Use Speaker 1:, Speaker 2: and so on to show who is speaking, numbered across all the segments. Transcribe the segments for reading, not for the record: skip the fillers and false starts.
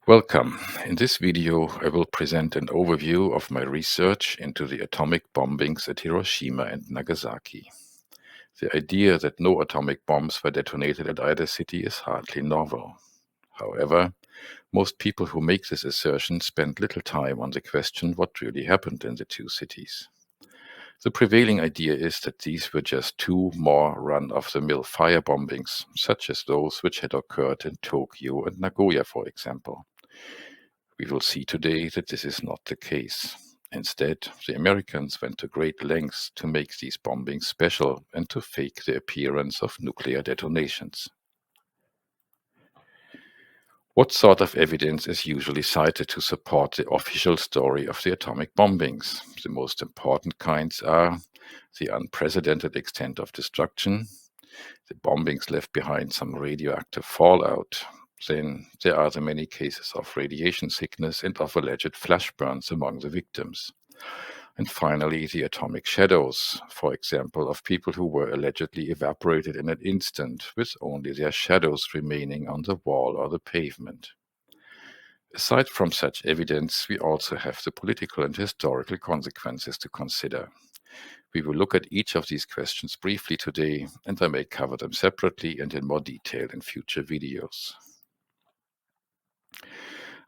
Speaker 1: Welcome. In this video, I will present an overview of my research into the atomic bombings at Hiroshima and Nagasaki. The idea that no atomic bombs were detonated at either city is hardly novel. However, most people who make this assertion spend little time on the question what really happened in the two cities. The prevailing idea is that these were just two more run-of-the-mill fire bombings, such as those which had occurred in Tokyo and Nagoya, for example. We will see today that this is not the case. Instead, the Americans went to great lengths to make these bombings special and to fake the appearance of nuclear detonations. What sort of evidence is usually cited to support the official story of the atomic bombings? The most important kinds are the unprecedented extent of destruction, the bombings left behind some radioactive fallout. Then there are the many cases of radiation sickness and of alleged flash burns among the victims. And finally, the atomic shadows, for example, of people who were allegedly evaporated in an instant, with only their shadows remaining on the wall or the pavement. Aside from such evidence, we also have the political and historical consequences to consider. We will look at each of these questions briefly today, and I may cover them separately and in more detail in future videos.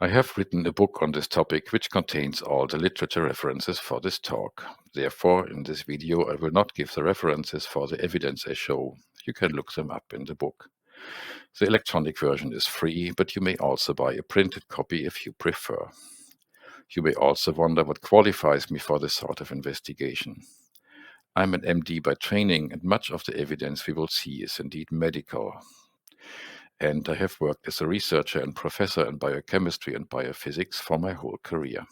Speaker 1: I have written a book on this topic which contains all the literature references for this talk. Therefore, in this video, I will not give the references for the evidence I show. You can look them up in the book. The electronic version is free, but you may also buy a printed copy if you prefer. You may also wonder what qualifies me for this sort of investigation. I'm an MD by training, and much of the evidence we will see is indeed medical. And I have worked as a researcher and professor in biochemistry and biophysics for my whole career.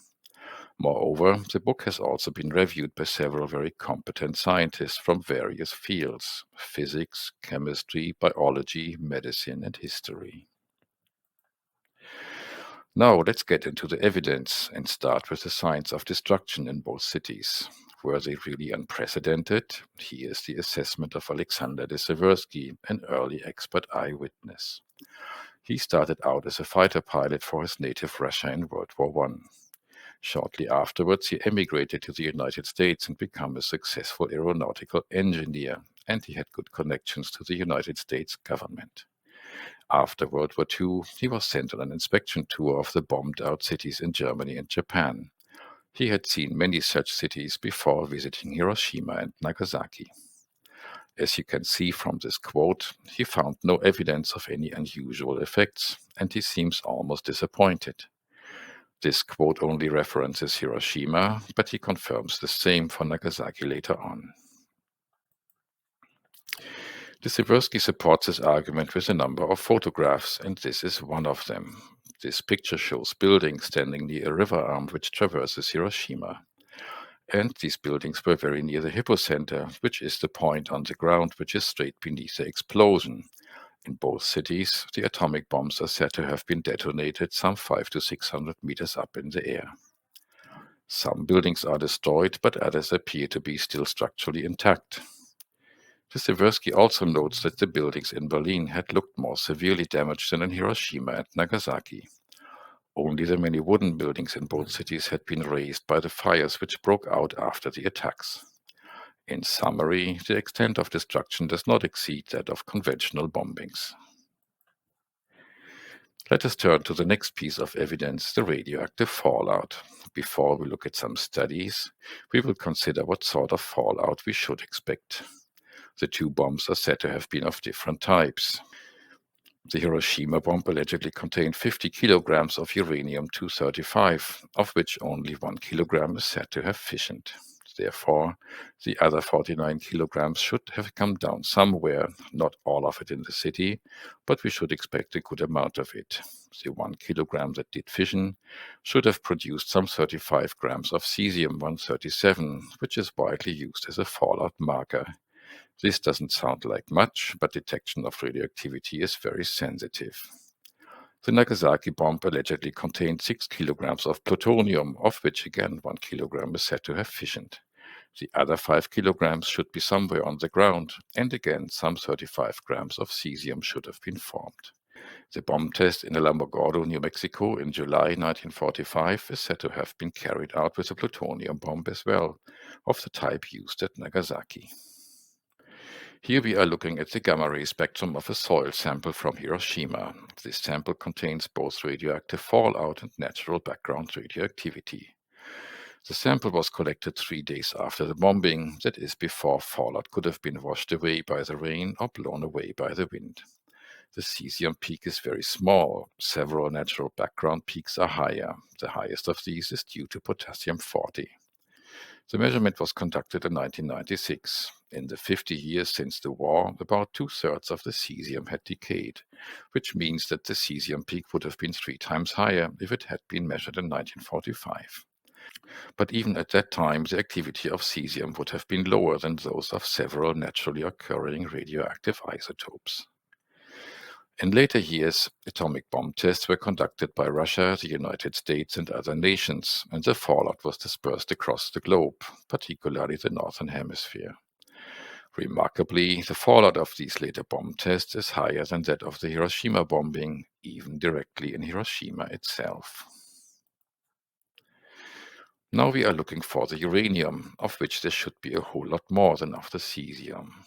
Speaker 1: Moreover, the book has also been reviewed by several very competent scientists from various fields: physics, chemistry, biology, medicine, and history. Now let's get into the evidence and start with the signs of destruction in both cities. Were they really unprecedented? Here is the assessment of Alexander de Seversky, an early expert eyewitness. He started out as a fighter pilot for his native Russia in World War I. Shortly afterwards, he emigrated to the United States and became a successful aeronautical engineer, and he had good connections to the United States government. After World War II, he was sent on an inspection tour of the bombed-out cities in Germany and Japan. He had seen many such cities before visiting Hiroshima and Nagasaki. As you can see from this quote, he found no evidence of any unusual effects, and he seems almost disappointed. This quote only references Hiroshima, but he confirms the same for Nagasaki later on. De Seversky supports his argument with a number of photographs, and this is one of them. This picture shows buildings standing near a river arm which traverses Hiroshima. And these buildings were very near the hypocenter, which is the point on the ground which is straight beneath the explosion. In both cities, the atomic bombs are said to have been detonated some 500 to 600 meters up in the air. Some buildings are destroyed, but others appear to be still structurally intact. De Seversky also notes that the buildings in Berlin had looked more severely damaged than in Hiroshima and Nagasaki. Only the many wooden buildings in both cities had been razed by the fires which broke out after the attacks. In summary, the extent of destruction does not exceed that of conventional bombings. Let us turn to the next piece of evidence, the radioactive fallout. Before we look at some studies, we will consider what sort of fallout we should expect. The two bombs are said to have been of different types. The Hiroshima bomb allegedly contained 50 kilograms of uranium-235, of which only 1 kilogram is said to have fissioned. Therefore, the other 49 kilograms should have come down somewhere, not all of it in the city, but we should expect a good amount of it. The 1 kilogram that did fission should have produced some 35 grams of cesium-137, which is widely used as a fallout marker. This doesn't sound like much, but detection of radioactivity is very sensitive. The Nagasaki bomb allegedly contained 6 kilograms of plutonium, of which again 1 kilogram is said to have fissioned. The other 5 kilograms should be somewhere on the ground, and again some 35 grams of cesium should have been formed. The bomb test in Alamogordo, New Mexico in July 1945 is said to have been carried out with a plutonium bomb as well, of the type used at Nagasaki. Here we are looking at the gamma ray spectrum of a soil sample from Hiroshima. This sample contains both radioactive fallout and natural background radioactivity. The sample was collected 3 days after the bombing, that is, before fallout could have been washed away by the rain or blown away by the wind. The cesium peak is very small. Several natural background peaks are higher. The highest of these is due to potassium-40. The measurement was conducted in 1996. In the 50 years since the war, about 2/3 of the cesium had decayed, which means that the cesium peak would have been 3 times higher if it had been measured in 1945. But even at that time, the activity of cesium would have been lower than those of several naturally occurring radioactive isotopes. In later years, atomic bomb tests were conducted by Russia, the United States, and other nations, and the fallout was dispersed across the globe, particularly the Northern Hemisphere. Remarkably, the fallout of these later bomb tests is higher than that of the Hiroshima bombing, even directly in Hiroshima itself. Now we are looking for the uranium, of which there should be a whole lot more than of the cesium.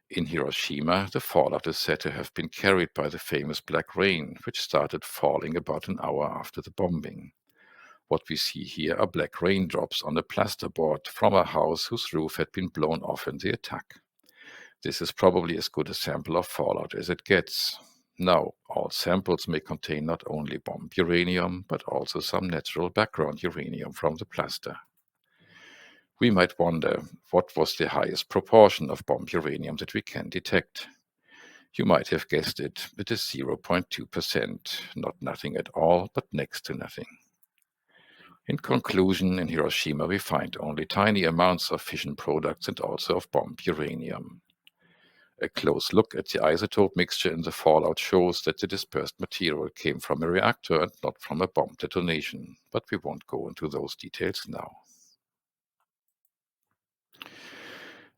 Speaker 1: In Hiroshima, the fallout is said to have been carried by the famous black rain, which started falling about an hour after the bombing. What we see here are black raindrops on a plasterboard from a house whose roof had been blown off in the attack. This is probably as good a sample of fallout as it gets. Now, all samples may contain not only bomb uranium, but also some natural background uranium from the plaster. We might wonder, what was the highest proportion of bomb uranium that we can detect? You might have guessed it, it is 0.2%, not nothing at all, but next to nothing. In conclusion, in Hiroshima we find only tiny amounts of fission products and also of bomb uranium. A close look at the isotope mixture in the fallout shows that the dispersed material came from a reactor and not from a bomb detonation, but we won't go into those details now.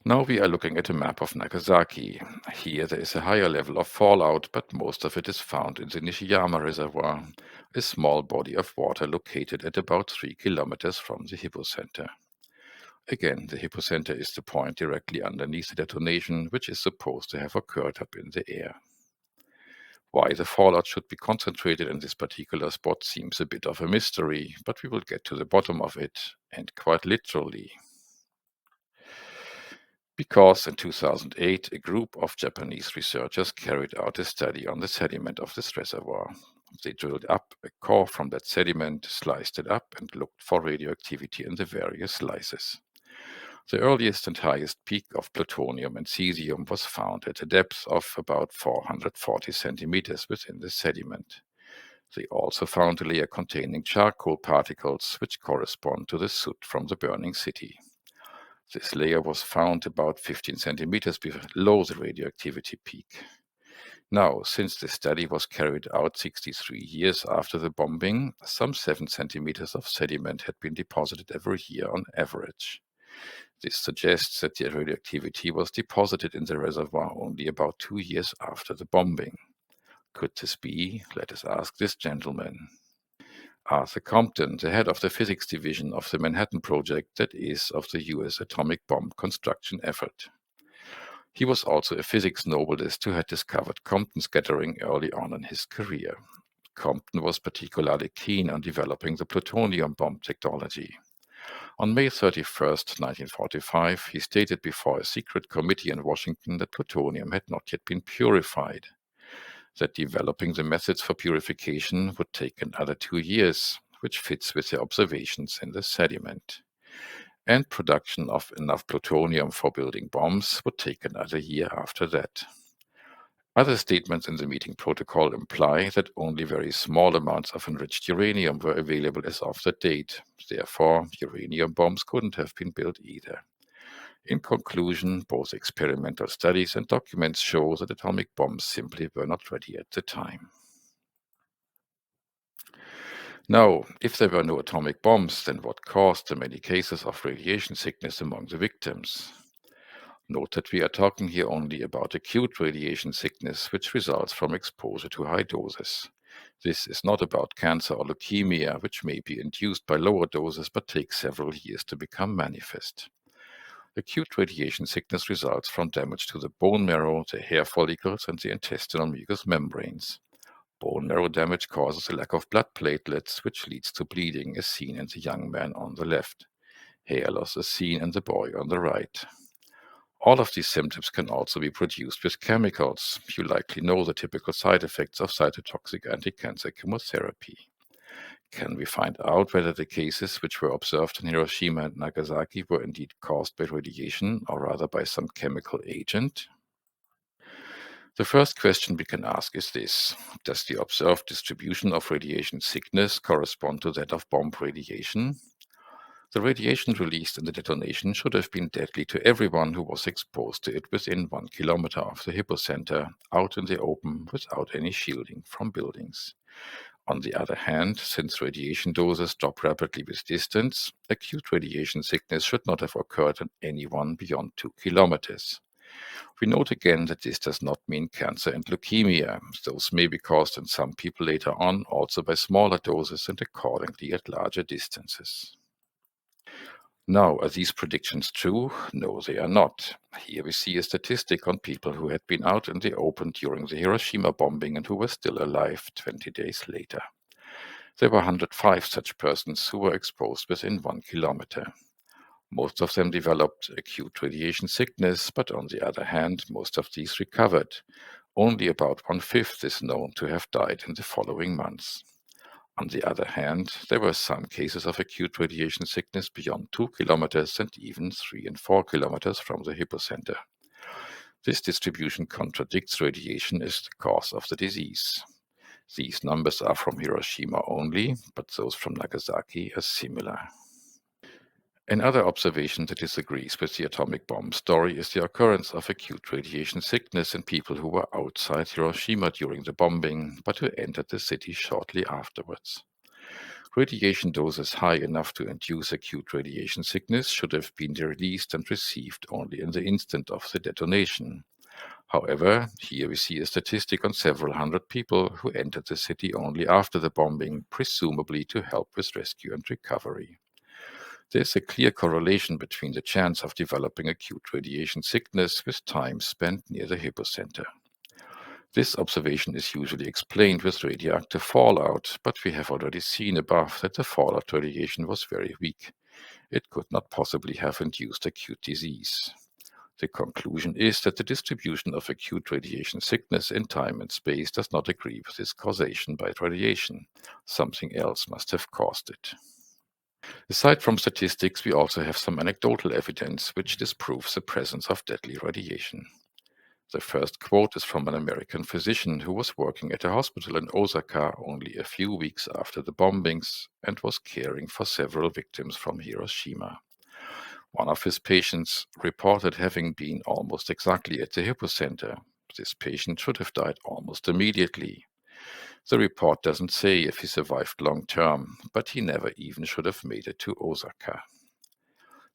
Speaker 1: Now we are looking at a map of Nagasaki. Here there is a higher level of fallout, but most of it is found in the Nishiyama Reservoir, a small body of water located at about 3 kilometers from the hypocenter. Again, the hypocenter is the point directly underneath the detonation, which is supposed to have occurred up in the air. Why the fallout should be concentrated in this particular spot seems a bit of a mystery, but we will get to the bottom of it, and quite literally. Because in 2008, a group of Japanese researchers carried out a study on the sediment of this reservoir. They drilled up a core from that sediment, sliced it up, and looked for radioactivity in the various slices. The earliest and highest peak of plutonium and cesium was found at a depth of about 440 centimeters within the sediment. They also found a layer containing charcoal particles, which correspond to the soot from the burning city. This layer was found about 15 centimeters below the radioactivity peak. Now, since this study was carried out 63 years after the bombing, some 7 centimeters of sediment had been deposited every year on average. This suggests that the radioactivity was deposited in the reservoir only about 2 years after the bombing. Could this be? Let us ask this gentleman. Arthur Compton, the head of the physics division of the Manhattan Project, that is, of the US atomic bomb construction effort. He was also a physics Nobelist who had discovered Compton scattering early on in his career. Compton was particularly keen on developing the plutonium bomb technology. On May 31, 1945, he stated before a secret committee in Washington that plutonium had not yet been purified, that developing the methods for purification would take another 2 years, which fits with the observations in the sediment. And production of enough plutonium for building bombs would take another year after that. Other statements in the meeting protocol imply that only very small amounts of enriched uranium were available as of that date. Therefore, uranium bombs couldn't have been built either. In conclusion, both experimental studies and documents show that atomic bombs simply were not ready at the time. Now, if there were no atomic bombs, then what caused the many cases of radiation sickness among the victims? Note that we are talking here only about acute radiation sickness, which results from exposure to high doses. This is not about cancer or leukemia, which may be induced by lower doses but take several years to become manifest. Acute radiation sickness results from damage to the bone marrow, the hair follicles, and the intestinal mucous membranes. Bone marrow damage causes a lack of blood platelets, which leads to bleeding, as seen in the young man on the left. Hair loss is seen in the boy on the right. All of these symptoms can also be produced with chemicals. You likely know the typical side effects of cytotoxic anti-cancer chemotherapy. Can we find out whether the cases which were observed in Hiroshima and Nagasaki were indeed caused by radiation, or rather by some chemical agent? The first question we can ask is this: does the observed distribution of radiation sickness correspond to that of bomb radiation? The radiation released in the detonation should have been deadly to everyone who was exposed to it within 1 kilometer of the hypocenter, out in the open, without any shielding from buildings. On the other hand, since radiation doses drop rapidly with distance, acute radiation sickness should not have occurred in anyone beyond 2 kilometers. We note again that this does not mean cancer and leukemia. Those may be caused in some people later on, also by smaller doses and accordingly at larger distances. Now, are these predictions true? No, they are not. Here we see a statistic on people who had been out in the open during the Hiroshima bombing and who were still alive 20 days later. There were 105 such persons who were exposed within 1 kilometer. Most of them developed acute radiation sickness, but on the other hand, most of these recovered. Only about 1/5 is known to have died in the following months. On the other hand, there were some cases of acute radiation sickness beyond 2 kilometers and even 3 and 4 kilometers from the hypocenter. This distribution contradicts radiation as the cause of the disease. These numbers are from Hiroshima only, but those from Nagasaki are similar. Another observation that disagrees with the atomic bomb story is the occurrence of acute radiation sickness in people who were outside Hiroshima during the bombing, but who entered the city shortly afterwards. Radiation doses high enough to induce acute radiation sickness should have been released and received only in the instant of the detonation. However, here we see a statistic on several hundred people who entered the city only after the bombing, presumably to help with rescue and recovery. There is a clear correlation between the chance of developing acute radiation sickness with time spent near the hypocenter. This observation is usually explained with radioactive fallout, but we have already seen above that the fallout radiation was very weak. It could not possibly have induced acute disease. The conclusion is that the distribution of acute radiation sickness in time and space does not agree with this causation by radiation. Something else must have caused it. Aside from statistics, we also have some anecdotal evidence which disproves the presence of deadly radiation. The first quote is from an American physician who was working at a hospital in Osaka only a few weeks after the bombings and was caring for several victims from Hiroshima. One of his patients reported having been almost exactly at the hypocenter. This patient should have died almost immediately. The report doesn't say if he survived long term, but he never even should have made it to Osaka.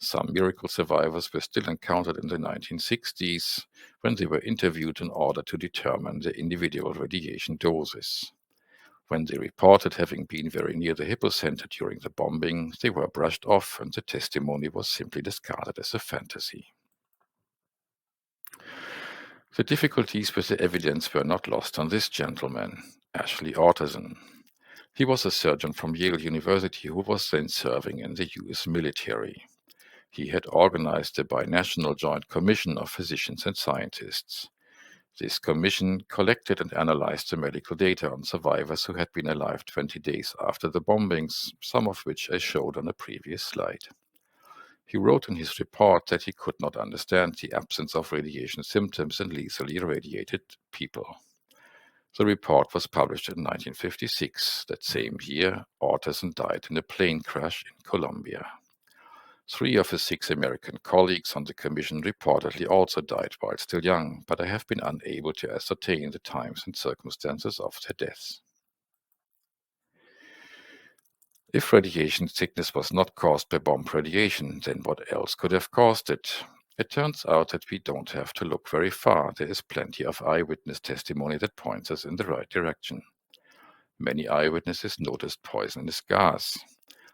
Speaker 1: Some miracle survivors were still encountered in the 1960s when they were interviewed in order to determine the individual radiation doses. When they reported having been very near the hypocenter during the bombing, they were brushed off and the testimony was simply discarded as a fantasy. The difficulties with the evidence were not lost on this gentleman, Ashley Orteson. He was a surgeon from Yale University who was then serving in the US military. He had organized a binational joint commission of physicians and scientists. This commission collected and analyzed the medical data on survivors who had been alive 20 days after the bombings, some of which I showed on a previous slide. He wrote in his report that he could not understand the absence of radiation symptoms in lethally irradiated people. The report was published in 1956. That same year, Orteson died in a plane crash in Colombia. 3 of his 6 American colleagues on the commission reportedly also died while still young, but I have been unable to ascertain the times and circumstances of their deaths. If radiation sickness was not caused by bomb radiation, then what else could have caused it? It turns out that we don't have to look very far. There is plenty of eyewitness testimony that points us in the right direction. Many eyewitnesses noticed poisonous gas.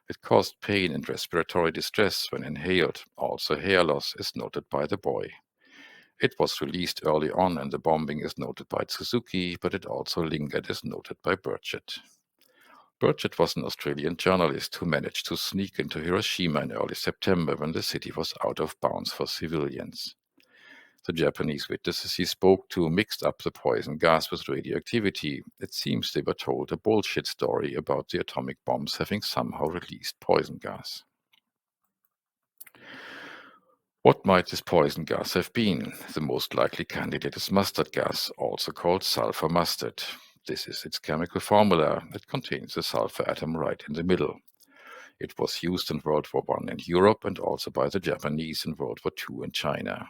Speaker 1: It caused pain and respiratory distress when inhaled. Also, hair loss is noted by the boy. It was released early on, and the bombing is noted by Suzuki, but it also lingered as noted by Burchett. Burchett was an Australian journalist who managed to sneak into Hiroshima in early September when the city was out of bounds for civilians. The Japanese witnesses he spoke to mixed up the poison gas with radioactivity. It seems they were told a bullshit story about the atomic bombs having somehow released poison gas. What might this poison gas have been? The most likely candidate is mustard gas, also called sulfur mustard. This is its chemical formula. It contains a sulfur atom right in the middle. It was used in World War I in Europe and also by the Japanese in World War II in China.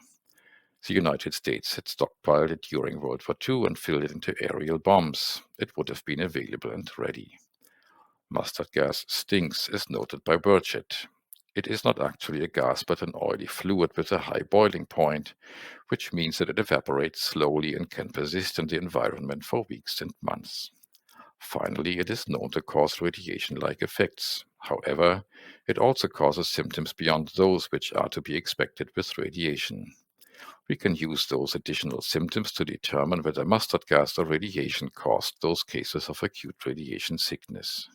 Speaker 1: The United States had stockpiled it during World War II and filled it into aerial bombs. It would have been available and ready. Mustard gas stinks, as noted by Burchett. It is not actually a gas but an oily fluid with a high boiling point, which means that it evaporates slowly and can persist in the environment for weeks and months. Finally, it is known to cause radiation-like effects. However, it also causes symptoms beyond those which are to be expected with radiation. We can use those additional symptoms to determine whether mustard gas or radiation caused those cases of acute radiation sickness.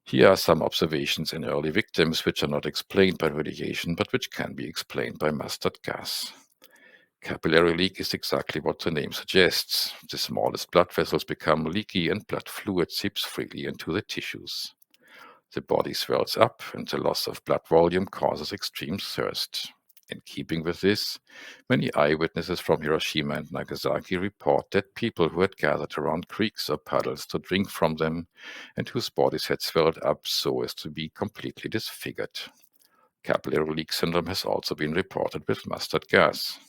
Speaker 1: Here are some observations in early victims which are not explained by radiation but which can be explained by mustard gas. Capillary leak is exactly what the name suggests. The smallest blood vessels become leaky and blood fluid seeps freely into the tissues. The body swells up and the loss of blood volume causes extreme thirst. In keeping with this, many eyewitnesses from Hiroshima and Nagasaki report that people who had gathered around creeks or puddles to drink from them and whose bodies had swelled up so as to be completely disfigured. Capillary leak syndrome has also been reported with mustard gas.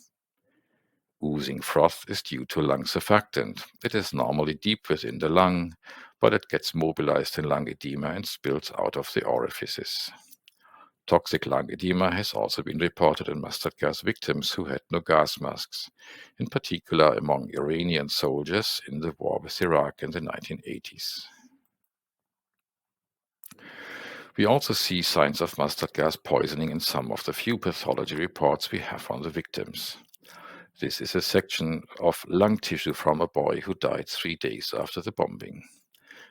Speaker 1: Oozing froth is due to lung surfactant. It is normally deep within the lung, but it gets mobilized in lung edema and spills out of the orifices. Toxic lung edema has also been reported in mustard gas victims who had no gas masks, in particular among Iranian soldiers in the war with Iraq in the 1980s. We also see signs of mustard gas poisoning in some of the few pathology reports we have on the victims. This is a section of lung tissue from a boy who died 3 days after the bombing.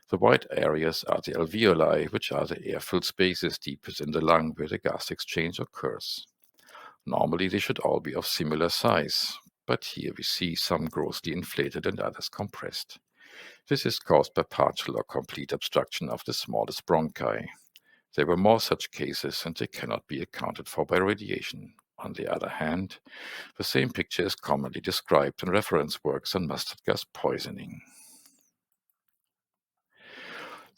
Speaker 1: The white areas are the alveoli, which are the air-filled spaces deepest in the lung where the gas exchange occurs. Normally, they should all be of similar size, but here we see some grossly inflated and others compressed. This is caused by partial or complete obstruction of the smallest bronchi. There were more such cases, and they cannot be accounted for by radiation. On the other hand, the same picture is commonly described in reference works on mustard gas poisoning.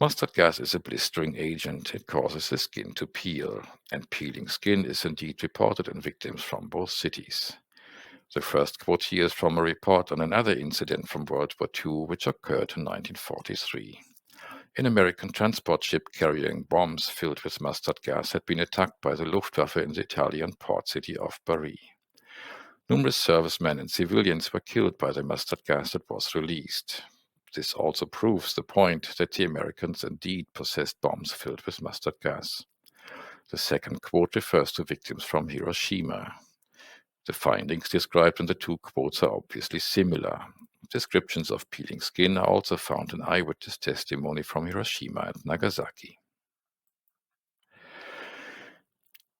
Speaker 1: Mustard gas is a blistering agent. It causes the skin to peel, and peeling skin is indeed reported in victims from both cities. The first quote here is from a report on another incident from World War II, which occurred in 1943. An American transport ship carrying bombs filled with mustard gas had been attacked by the Luftwaffe in the Italian port city of Bari. Numerous servicemen and civilians were killed by the mustard gas that was released. This also proves the point that the Americans indeed possessed bombs filled with mustard gas. The second quote refers to victims from Hiroshima. The findings described in the two quotes are obviously similar. Descriptions of peeling skin are also found in eyewitness testimony from Hiroshima and Nagasaki.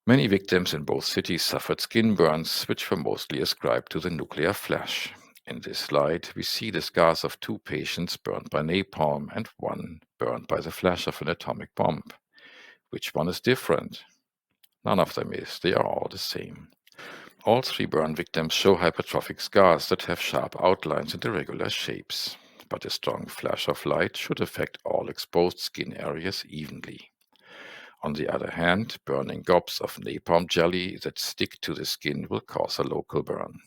Speaker 1: Many victims in both cities suffered skin burns, which were mostly ascribed to the nuclear flash. In this slide, we see the scars of 2 patients burned by napalm and 1 burned by the flash of an atomic bomb. Which one is different? None of them is. They are all the same. All 3 burn victims show hypertrophic scars that have sharp outlines and irregular shapes. But a strong flash of light should affect all exposed skin areas evenly. On the other hand, burning gobs of napalm jelly that stick to the skin will cause a local burn.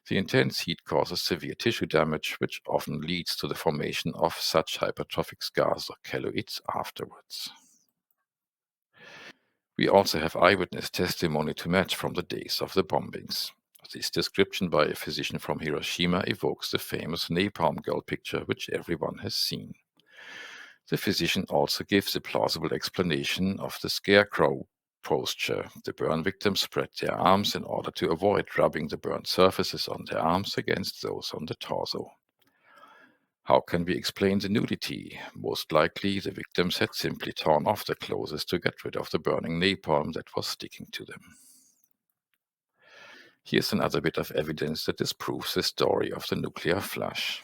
Speaker 1: The intense heat causes severe tissue damage, which often leads to the formation of such hypertrophic scars or keloids afterwards. We also have eyewitness testimony to match from the days of the bombings. This description by a physician from Hiroshima evokes the famous napalm girl picture, which everyone has seen. The physician also gives a plausible explanation of the scarecrow posture. The burn victims spread their arms in order to avoid rubbing the burned surfaces on their arms against those on the torso. How can we explain the nudity? Most likely, the victims had simply torn off their clothes to get rid of the burning napalm that was sticking to them. Here's another bit of evidence that disproves the story of the nuclear flash.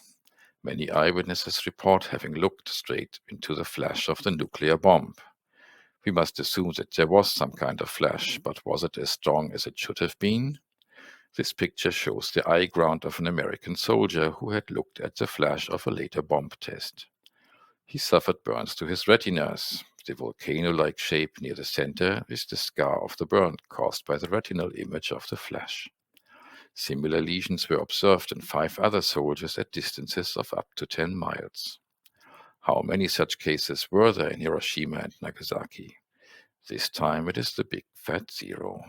Speaker 1: Many eyewitnesses report having looked straight into the flash of the nuclear bomb. We must assume that there was some kind of flash, but was it as strong as it should have been? This picture shows the eye ground of an American soldier who had looked at the flash of a later bomb test. He suffered burns to his retinas. The volcano-like shape near the center is the scar of the burn caused by the retinal image of the flash. Similar lesions were observed in 5 other soldiers at distances of up to 10 miles. How many such cases were there in Hiroshima and Nagasaki? This time it is the big fat zero.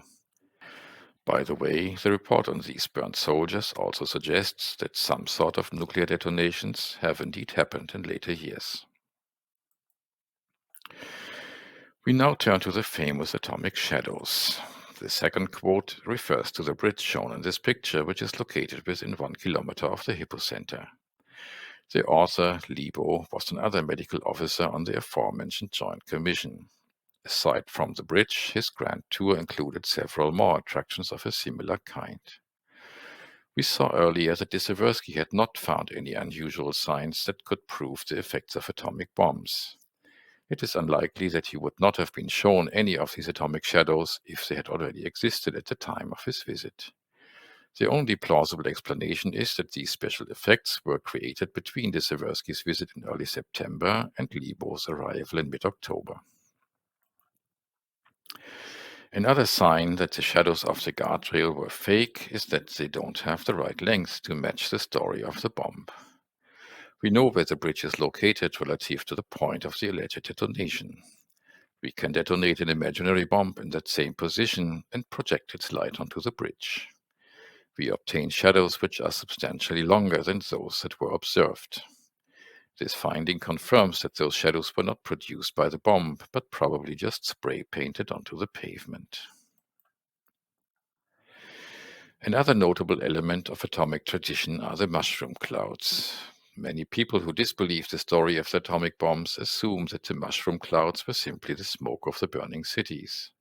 Speaker 1: By the way, the report on these burnt soldiers also suggests that some sort of nuclear detonations have indeed happened in later years. We now turn to the famous atomic shadows. The second quote refers to the bridge shown in this picture, which is located within 1 kilometer of the hypocenter. The author, Libo, was another medical officer on the aforementioned Joint Commission. Aside from the bridge, his grand tour included several more attractions of a similar kind. We saw earlier that Dziewierski had not found any unusual signs that could prove the effects of atomic bombs. It is unlikely that he would not have been shown any of these atomic shadows if they had already existed at the time of his visit. The only plausible explanation is that these special effects were created between Dziewierski's visit in early September and Libo's arrival in mid-October. Another sign that the shadows of the guardrail were fake is that they don't have the right length to match the story of the bomb. We know where the bridge is located relative to the point of the alleged detonation. We can detonate an imaginary bomb in that same position and project its light onto the bridge. We obtain shadows which are substantially longer than those that were observed. This finding confirms that those shadows were not produced by the bomb, but probably just spray painted onto the pavement. Another notable element of atomic tradition are the mushroom clouds. Many people who disbelieve the story of the atomic bombs assume that the mushroom clouds were simply the smoke of the burning cities.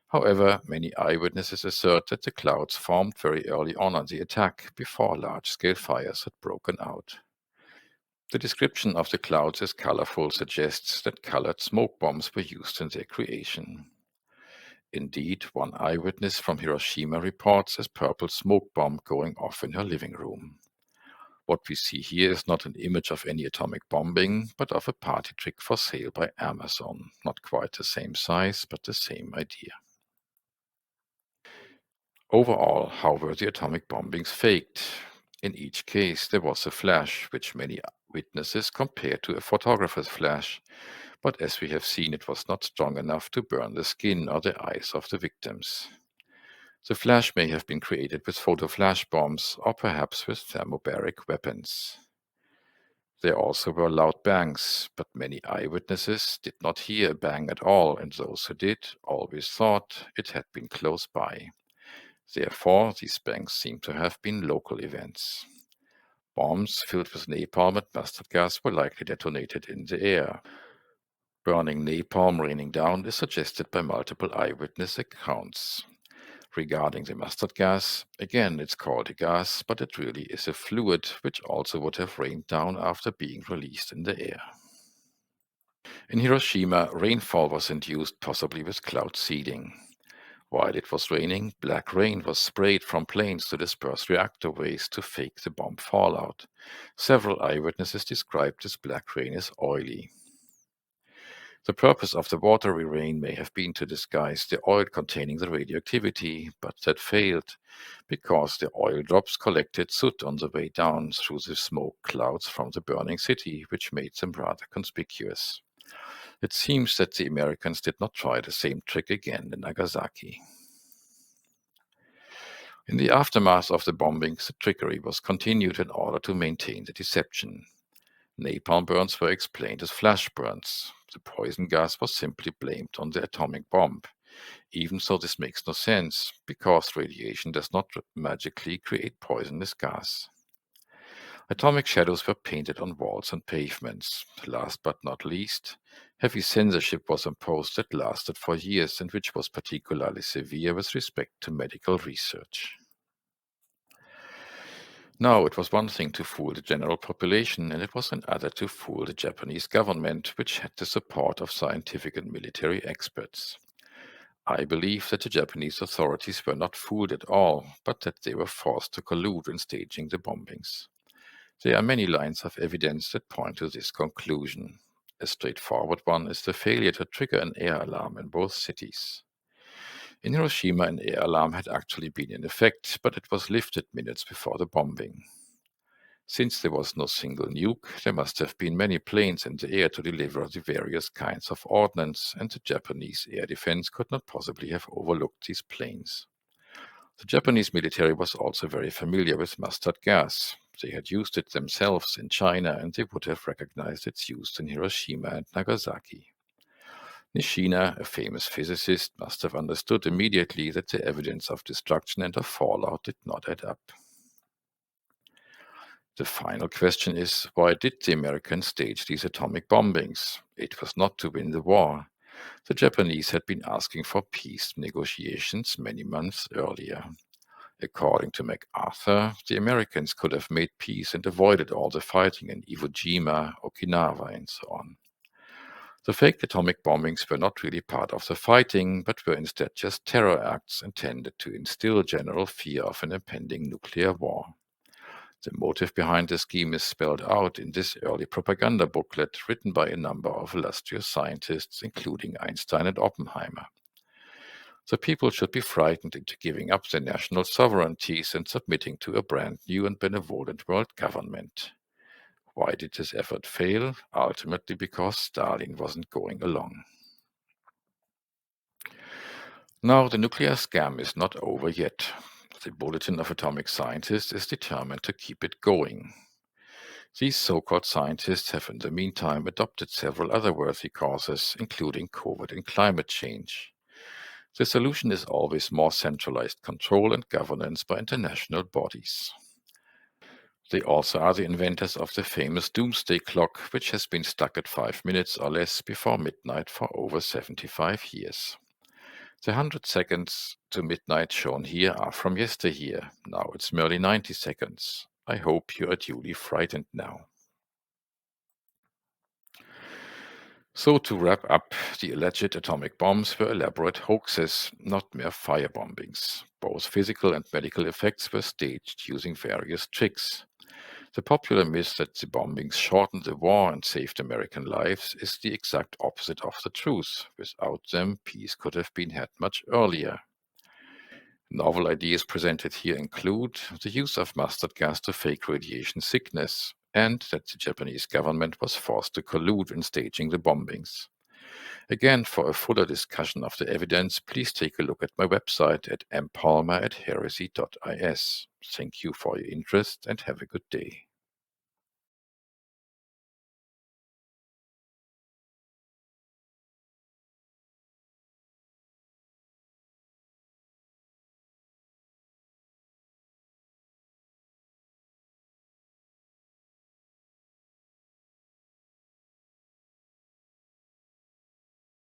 Speaker 1: However, many eyewitnesses assert that the clouds formed very early on the attack, before large-scale fires had broken out. The description of the clouds as colorful suggests that colored smoke bombs were used in their creation. Indeed, one eyewitness from Hiroshima reports a purple smoke bomb going off in her living room. What we see here is not an image of any atomic bombing, but of a party trick for sale by Amazon. Not quite the same size, but the same idea. Overall, how were the atomic bombings faked? In each case, there was a flash, which many witnesses compared to a photographer's flash, but as we have seen, it was not strong enough to burn the skin or the eyes of the victims. The flash may have been created with photo-flash bombs or perhaps with thermobaric weapons. There also were loud bangs, but many eyewitnesses did not hear a bang at all, and those who did always thought it had been close by. Therefore, these bangs seem to have been local events. Bombs filled with napalm and mustard gas were likely detonated in the air. Burning napalm raining down is suggested by multiple eyewitness accounts. Regarding the mustard gas, again it's called a gas, but it really is a fluid which also would have rained down after being released in the air. In Hiroshima, rainfall was induced possibly with cloud seeding. While it was raining, black rain was sprayed from planes to disperse reactor waste to fake the bomb fallout. Several eyewitnesses described this black rain as oily. The purpose of the watery rain may have been to disguise the oil containing the radioactivity, but that failed, because the oil drops collected soot on the way down through the smoke clouds from the burning city, which made them rather conspicuous. It seems that the Americans did not try the same trick again in Nagasaki. In the aftermath of the bombings, the trickery was continued in order to maintain the deception. Napalm burns were explained as flash burns. The poison gas was simply blamed on the atomic bomb, even though this makes no sense, because radiation does not magically create poisonous gas. Atomic shadows were painted on walls and pavements. Last but not least, heavy censorship was imposed that lasted for years and which was particularly severe with respect to medical research. Now, it was one thing to fool the general population, and it was another to fool the Japanese government, which had the support of scientific and military experts. I believe that the Japanese authorities were not fooled at all, but that they were forced to collude in staging the bombings. There are many lines of evidence that point to this conclusion. A straightforward one is the failure to trigger an air alarm in both cities. In Hiroshima, an air alarm had actually been in effect, but it was lifted minutes before the bombing. Since there was no single nuke, there must have been many planes in the air to deliver the various kinds of ordnance, and the Japanese air defense could not possibly have overlooked these planes. The Japanese military was also very familiar with mustard gas. They had used it themselves in China, and they would have recognized its use in Hiroshima and Nagasaki. Nishina, a famous physicist, must have understood immediately that the evidence of destruction and of fallout did not add up. The final question is, why did the Americans stage these atomic bombings? It was not to win the war. The Japanese had been asking for peace negotiations many months earlier. According to MacArthur, the Americans could have made peace and avoided all the fighting in Iwo Jima, Okinawa, and so on. The faked atomic bombings were not really part of the fighting, but were instead just terror acts intended to instill general fear of an impending nuclear war. The motive behind the scheme is spelled out in this early propaganda booklet written by a number of illustrious scientists, including Einstein and Oppenheimer. The people should be frightened into giving up their national sovereignties and submitting to a brand new and benevolent world government. Why did this effort fail? Ultimately because Stalin wasn't going along. Now, the nuclear scam is not over yet. The Bulletin of Atomic Scientists is determined to keep it going. These so-called scientists have in the meantime adopted several other worthy causes, including COVID and climate change. The solution is always more centralized control and governance by international bodies. They also are the inventors of the famous doomsday clock, which has been stuck at 5 minutes or less before midnight for over 75 years. The 100 seconds to midnight shown here are from yesteryear. Now it's merely 90 seconds. I hope you are duly frightened now. So to wrap up, the alleged atomic bombs were elaborate hoaxes, not mere firebombings. Both physical and medical effects were staged using various tricks. The popular myth that the bombings shortened the war and saved American lives is the exact opposite of the truth. Without them, peace could have been had much earlier. Novel ideas presented here include the use of mustard gas to fake radiation sickness, and that the Japanese government was forced to collude in staging the bombings. Again, for a fuller discussion of the evidence, please take a look at my website at mpalmer@heresy.is. Thank you for your interest and have a good day.